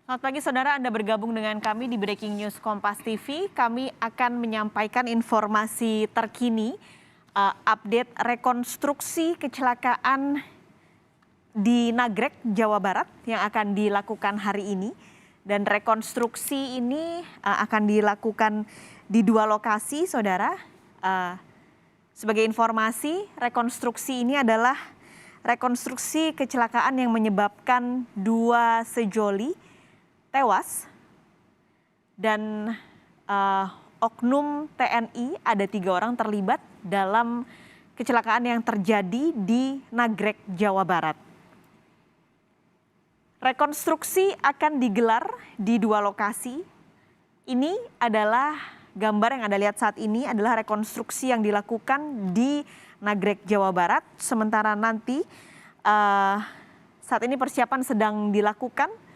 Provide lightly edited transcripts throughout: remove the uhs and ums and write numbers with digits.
Selamat pagi saudara, Anda bergabung dengan kami di Breaking News Kompas TV. Kami akan menyampaikan informasi terkini, update rekonstruksi kecelakaan di Nagrek, Jawa Barat yang akan dilakukan hari ini. Dan rekonstruksi ini akan dilakukan di 2 lokasi saudara. Sebagai informasi, rekonstruksi ini adalah rekonstruksi kecelakaan yang menyebabkan 2 sejoli tewas dan oknum TNI ada 3 orang terlibat dalam kecelakaan yang terjadi di Nagrek, Jawa Barat. Rekonstruksi akan digelar di 2 lokasi. Ini adalah gambar yang Anda lihat saat ini adalah rekonstruksi yang dilakukan di Nagrek, Jawa Barat. Sementara nanti saat ini persiapan sedang dilakukan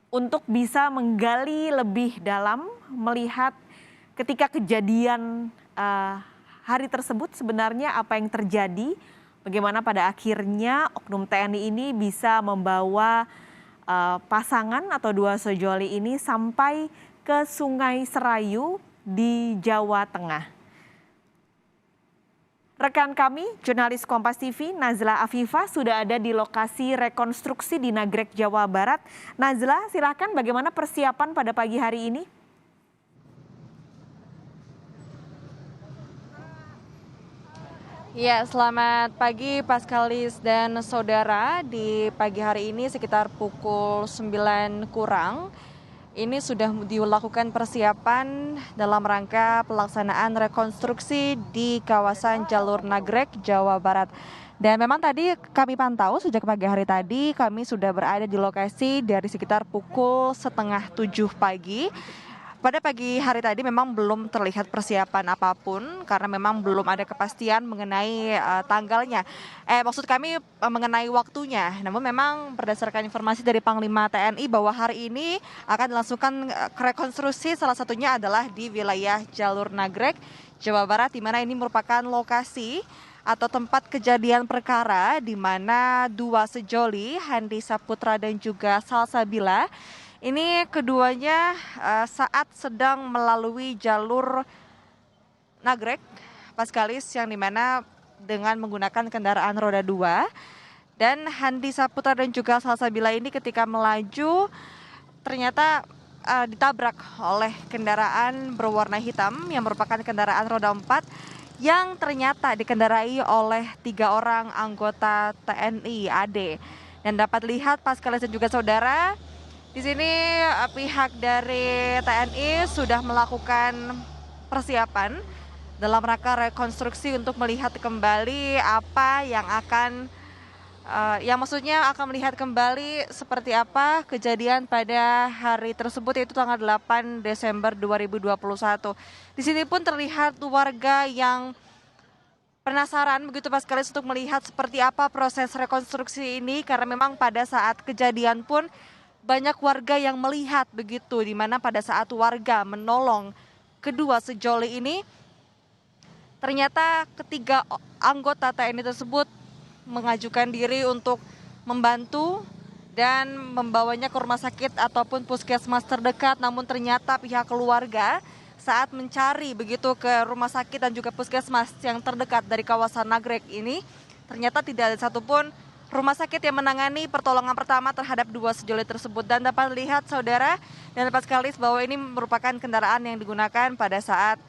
untuk bisa menggali lebih dalam, melihat ketika kejadian hari tersebut sebenarnya apa yang terjadi, bagaimana pada akhirnya oknum TNI ini bisa membawa pasangan atau 2 sejoli ini sampai ke Sungai Serayu di Jawa Tengah. Rekan kami, jurnalis Kompas TV, Nazla Afifah, sudah ada di lokasi rekonstruksi di Nagrek, Jawa Barat. Nazla, silakan bagaimana persiapan pada pagi hari ini? Ya, selamat pagi Paskalis dan saudara. Di pagi hari ini sekitar pukul 9 kurang, ini sudah dilakukan persiapan dalam rangka pelaksanaan rekonstruksi di kawasan jalur Nagrek, Jawa Barat. Dan memang tadi kami pantau sejak pagi hari tadi kami sudah berada di lokasi dari sekitar pukul 6:30 pagi. Pada pagi hari tadi memang belum terlihat persiapan apapun karena memang belum ada kepastian mengenai tanggalnya. Maksud kami mengenai waktunya. Namun memang berdasarkan informasi dari Panglima TNI bahwa hari ini akan dilangsungkan rekonstruksi, salah satunya adalah di wilayah jalur Nagrek, Jawa Barat, di mana ini merupakan lokasi atau tempat kejadian perkara di mana 2 sejoli, Handi Saputra dan juga Salsabila, ini keduanya saat sedang melalui jalur Nagrek, Paskalis, yang dimana dengan menggunakan kendaraan roda 2. Dan Handi Saputra dan juga Salsabila ini ketika melaju ternyata ditabrak oleh kendaraan berwarna hitam yang merupakan kendaraan roda 4 yang ternyata dikendarai oleh 3 orang anggota TNI AD. Dan dapat lihat Paskalis dan juga saudara, di sini pihak dari TNI sudah melakukan persiapan dalam rangka rekonstruksi untuk melihat kembali apa yang akan, maksudnya akan melihat kembali seperti apa kejadian pada hari tersebut, yaitu tanggal 8 Desember 2021. Di sini pun terlihat warga yang penasaran begitu Paskalis untuk melihat seperti apa proses rekonstruksi ini, karena memang pada saat kejadian pun banyak warga yang melihat begitu, di mana pada saat warga menolong kedua sejoli ini, ternyata ketiga anggota TNI tersebut mengajukan diri untuk membantu dan membawanya ke rumah sakit ataupun puskesmas terdekat. Namun ternyata pihak keluarga saat mencari begitu ke rumah sakit dan juga puskesmas yang terdekat dari kawasan Nagrek ini, ternyata tidak ada satupun rumah sakit yang menangani pertolongan pertama terhadap 2 sejoli tersebut. Dan dapat lihat saudara dan Paskalis bahwa ini merupakan kendaraan yang digunakan pada saat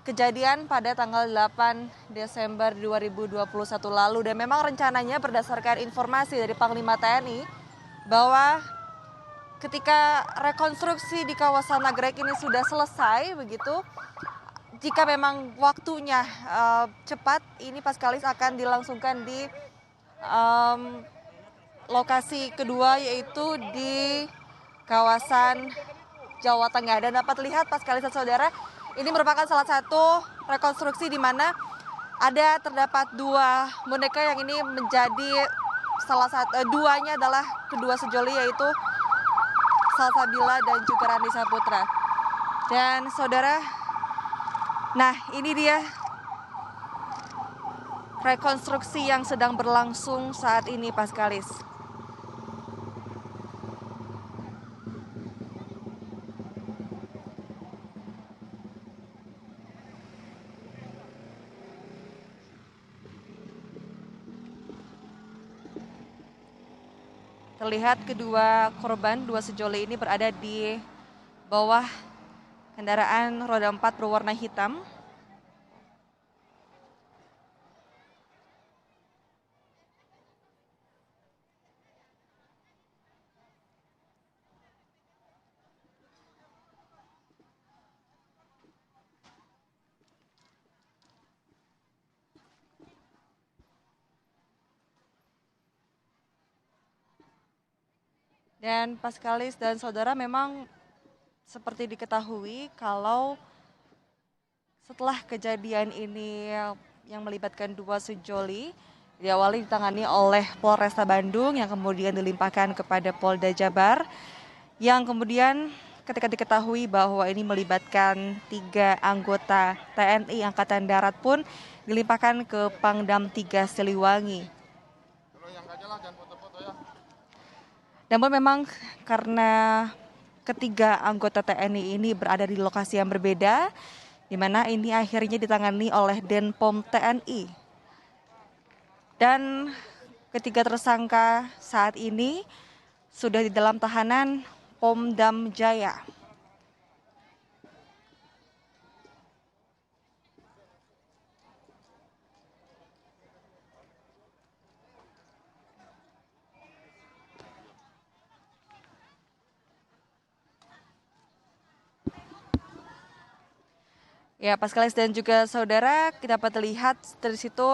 kejadian pada tanggal 8 Desember 2021 lalu. Dan memang rencananya berdasarkan informasi dari Panglima TNI bahwa ketika rekonstruksi di kawasan Nagrek ini sudah selesai begitu, jika memang waktunya cepat, ini Paskalis akan dilangsungkan di lokasi kedua, yaitu di kawasan Jawa Tengah. Dan dapat lihat Paskalis dan saudara, ini merupakan salah satu rekonstruksi di mana terdapat 2 boneka yang ini menjadi salah satu, duanya adalah kedua sejoli, yaitu Salsabila dan juga Handi Saputra. Dan saudara, nah ini dia rekonstruksi yang sedang berlangsung saat ini Paskalis. Terlihat kedua korban, dua sejoli ini berada di bawah kendaraan roda 4 berwarna hitam. Dan Paskalis dan saudara, memang seperti diketahui kalau setelah kejadian ini yang melibatkan dua sejoli diawali ditangani oleh Polresta Bandung yang kemudian dilimpahkan kepada Polda Jabar, yang kemudian ketika diketahui bahwa ini melibatkan 3 anggota TNI Angkatan Darat pun dilimpahkan ke Pangdam 3 Siliwangi. Namun memang karena ketiga anggota TNI ini berada di lokasi yang berbeda, di mana ini akhirnya ditangani oleh Denpom TNI. Dan ketiga tersangka saat ini sudah di dalam tahanan Pomdam Jaya. Ya, Paskalis dan juga saudara, kita dapat lihat dari situ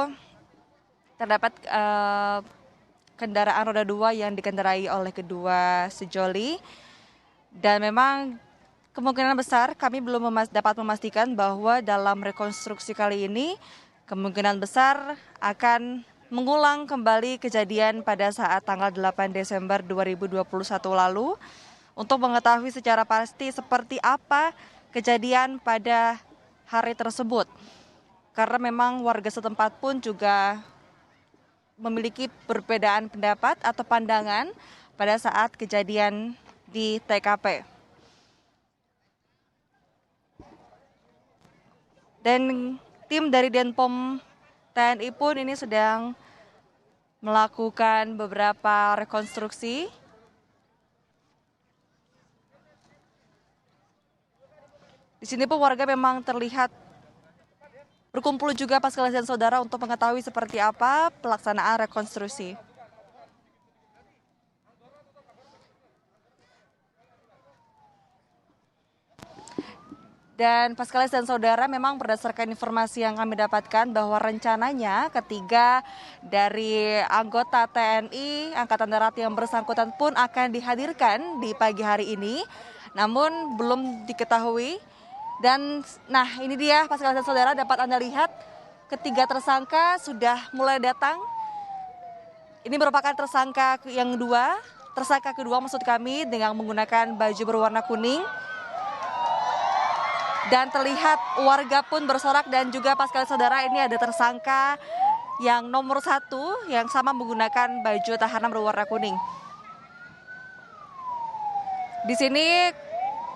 terdapat kendaraan roda 2 yang dikendarai oleh kedua sejoli. Dan memang kemungkinan besar kami belum dapat memastikan bahwa dalam rekonstruksi kali ini kemungkinan besar akan mengulang kembali kejadian pada saat tanggal 8 Desember 2021 lalu, untuk mengetahui secara pasti seperti apa kejadian pada hari tersebut. Karena memang warga setempat pun juga memiliki perbedaan pendapat atau pandangan pada saat kejadian di TKP. Dan tim dari Denpom TNI pun ini sedang melakukan beberapa rekonstruksi. Di sini pun warga memang terlihat berkumpul juga Paskalis dan saudara untuk mengetahui seperti apa pelaksanaan rekonstruksi. Dan Paskalis dan saudara, memang berdasarkan informasi yang kami dapatkan bahwa rencananya ketiga dari anggota TNI Angkatan Darat yang bersangkutan pun akan dihadirkan di pagi hari ini. Namun belum diketahui. Dan nah, ini dia Paskalis dan saudara, dapat Anda lihat ketiga tersangka sudah mulai datang. Ini merupakan tersangka kedua maksud kami, dengan menggunakan baju berwarna kuning. Dan terlihat warga pun bersorak, dan juga Paskalis saudara, ini ada tersangka yang nomor 1 yang sama menggunakan baju tahanan berwarna kuning. Di sini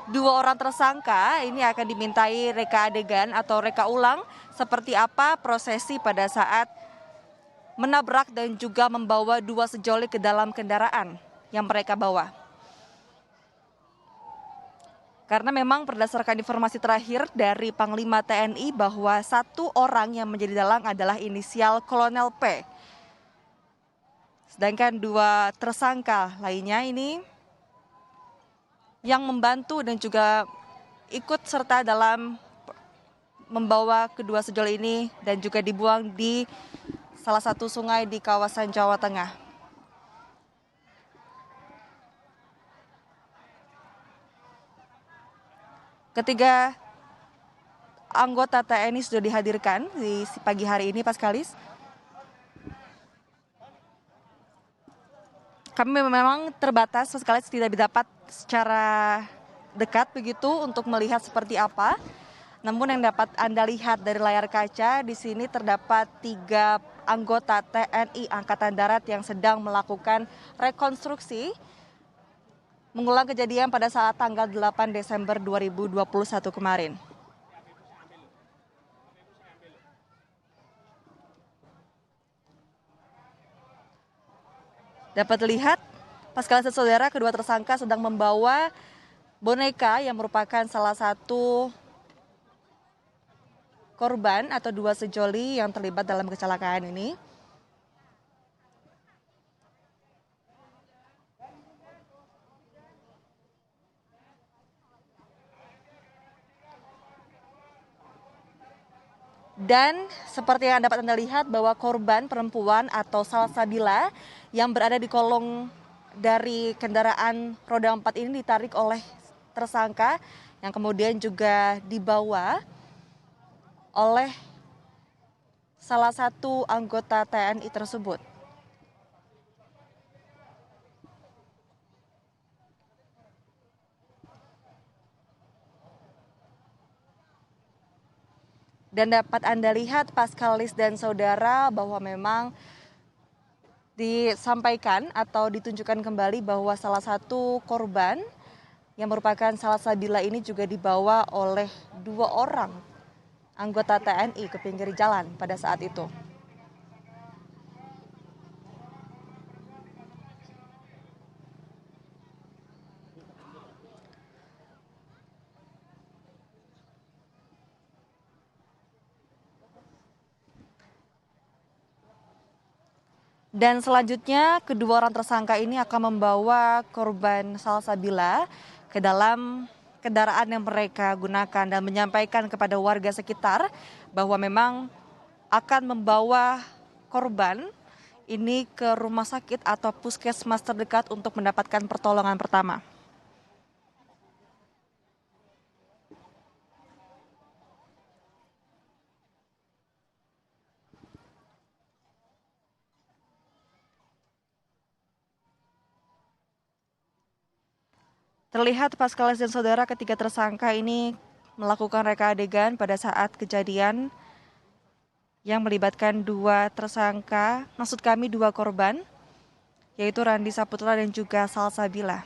2 orang tersangka ini akan dimintai reka adegan atau reka ulang seperti apa prosesi pada saat menabrak dan juga membawa 2 sejoli ke dalam kendaraan yang mereka bawa. Karena memang berdasarkan informasi terakhir dari Panglima TNI bahwa 1 orang yang menjadi dalang adalah inisial Kolonel P. Sedangkan 2 tersangka lainnya ini yang membantu dan juga ikut serta dalam membawa kedua sejoli ini dan juga dibuang di salah satu sungai di kawasan Jawa Tengah. Ketiga anggota TNI sudah dihadirkan di pagi hari ini, Paskalis. Kami memang terbatas, Paskalis, tidak dapat secara dekat begitu untuk melihat seperti apa. Namun yang dapat Anda lihat dari layar kaca, di sini terdapat 3 anggota TNI Angkatan Darat yang sedang melakukan rekonstruksi mengulang kejadian pada saat tanggal 8 Desember 2021 kemarin. Dapat dilihat Pascalis dan saudara, kedua tersangka sedang membawa boneka yang merupakan salah satu korban atau dua sejoli yang terlibat dalam kecelakaan ini. Dan seperti yang dapat Anda lihat bahwa korban perempuan atau Salsabila yang berada di kolong dari kendaraan roda 4 ini ditarik oleh tersangka yang kemudian juga dibawa oleh salah satu anggota TNI tersebut. Dan dapat Anda lihat Pascalis dan saudara bahwa memang disampaikan atau ditunjukkan kembali bahwa salah satu korban yang merupakan Salsabila ini juga dibawa oleh 2 orang anggota TNI ke pinggir jalan pada saat itu. Dan selanjutnya kedua orang tersangka ini akan membawa korban Salsabila ke dalam kendaraan yang mereka gunakan dan menyampaikan kepada warga sekitar bahwa memang akan membawa korban ini ke rumah sakit atau puskesmas terdekat untuk mendapatkan pertolongan pertama. Terlihat Pascalis dan saudara ketiga tersangka ini melakukan reka adegan pada saat kejadian yang melibatkan 2 tersangka, maksud kami 2 korban, yaitu Randi Saputra dan juga Salsabila.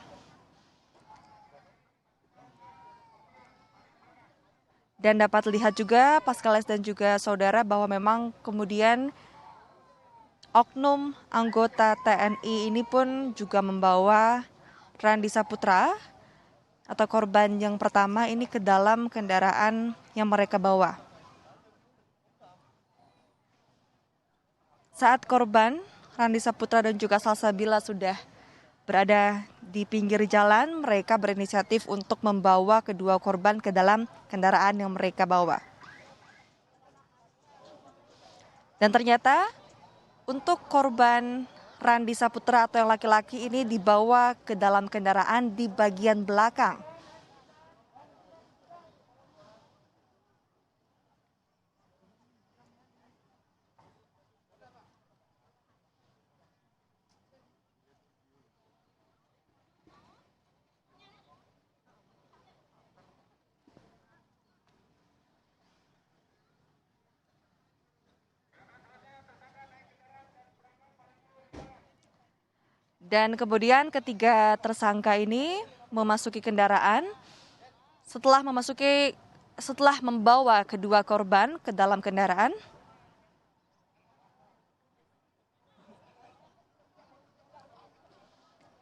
Dan dapat lihat juga Pascalis dan juga saudara bahwa memang kemudian oknum anggota TNI ini pun juga membawa Randi Saputra atau korban yang pertama ini ke dalam kendaraan yang mereka bawa. Saat korban Randi Saputra dan juga Salsabila sudah berada di pinggir jalan, mereka berinisiatif untuk membawa kedua korban ke dalam kendaraan yang mereka bawa. Dan ternyata untuk korban Randi Saputra atau yang laki-laki ini dibawa ke dalam kendaraan di bagian belakang. Dan kemudian ketiga tersangka ini memasuki kendaraan. Setelah membawa kedua korban ke dalam kendaraan,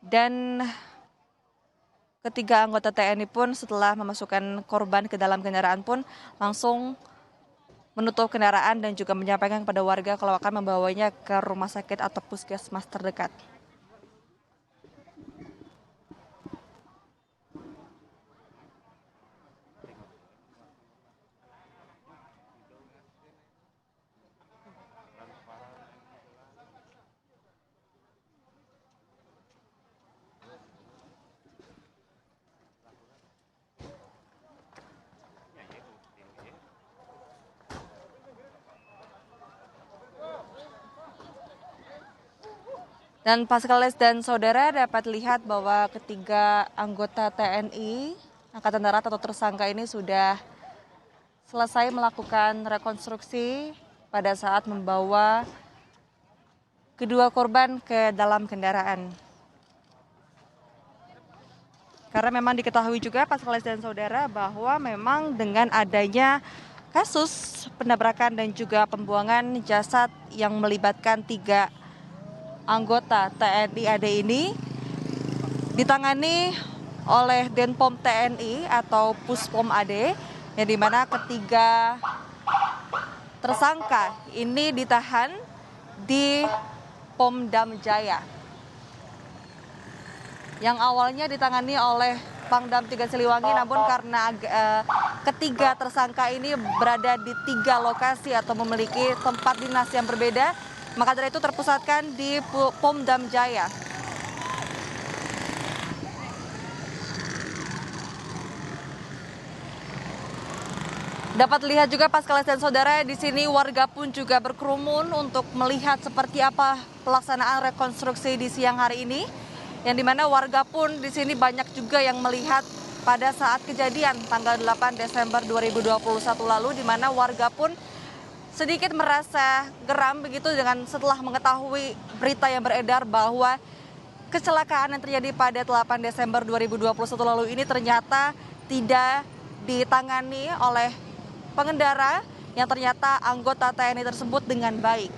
dan ketiga anggota TNI pun setelah memasukkan korban ke dalam kendaraan pun langsung menutup kendaraan dan juga menyampaikan kepada warga kalau akan membawanya ke rumah sakit atau puskesmas terdekat. Dan Pascalis dan saudara dapat lihat bahwa ketiga anggota TNI Angkatan Darat atau tersangka ini sudah selesai melakukan rekonstruksi pada saat membawa kedua korban ke dalam kendaraan. Karena memang diketahui juga Pascalis dan saudara bahwa memang dengan adanya kasus penabrakan dan juga pembuangan jasad yang melibatkan 3 anggota TNI AD ini, ditangani oleh Denpom TNI atau Puspom AD, yang dimana ketiga tersangka ini ditahan di Pomdam Jaya. Yang awalnya ditangani oleh Pangdam 3 Siliwangi, namun karena ketiga tersangka ini berada di 3 lokasi atau memiliki tempat dinas yang berbeda, maka dari itu terpusatkan di Pomdam Jaya. Dapat lihat juga Paskalis dan saudara, di sini warga pun juga berkerumun untuk melihat seperti apa pelaksanaan rekonstruksi di siang hari ini. Yang dimana warga pun di sini banyak juga yang melihat pada saat kejadian tanggal 8 Desember 2021 lalu, di mana warga pun sedikit merasa geram begitu dengan setelah mengetahui berita yang beredar bahwa kecelakaan yang terjadi pada 8 Desember 2021 lalu ini ternyata tidak ditangani oleh pengendara yang ternyata anggota TNI tersebut dengan baik.